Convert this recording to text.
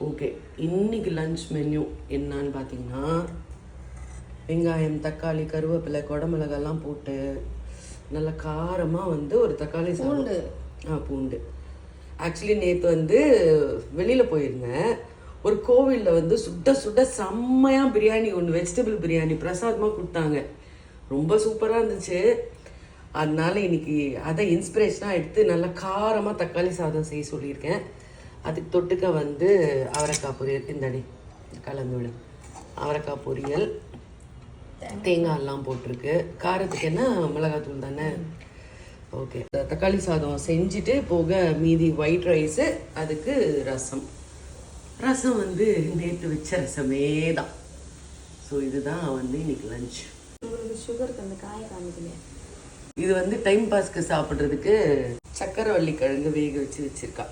Okay, இன்னைக்கு lunch menu என்னன்னு பார்த்தீங்கன்னா, வெங்காயம், தக்காளி, கருவேப்பிலை, குடமிளகாலாம் போட்டு நல்ல காரமாக வந்து ஒரு தக்காளி சாதம். பூண்டு. ஆக்சுவலி நேற்று வந்து வெளியில் போயிருந்தேன். ஒரு கோவிலில் வந்து சுட சுட செம்மையாக பிரியாணி ஒன்று, வெஜிடபிள் பிரியாணி பிரசாதமாக கொடுத்தாங்க. ரொம்ப சூப்பராக இருந்துச்சு. அதனால இன்னைக்கு அதை இன்ஸ்பிரேஷனாக எடுத்து நல்லா காரமாக தக்காளி சாதம் செய்ய சொல்லியிருக்கேன். அதுக்கு தொட்டுக்க வந்து அவரைக்காய் பொரியல். இந்தடி கலந்து விடு. அவரைக்காய் பொரியல், தேங்காயெல்லாம் போட்டிருக்கு. காரத்துக்கு என்ன மிளகாத்தூள் தானே. ஓகே, தக்காளி சாதம் செஞ்சுட்டு போக மீதி ஒயிட் ரைஸு, அதுக்கு ரசம். ரசம் வந்து நேற்று வச்ச ரசமே தான். ஸோ இதுதான் வந்து இன்னைக்கு லஞ்ச். சுகருக்கு அந்த காய காமிக்கலையே. இது வந்து டைம் பாஸ்க்கு சாப்பிட்றதுக்கு சக்கரவள்ளி கிழங்கு வேக வச்சு வச்சிருக்கா.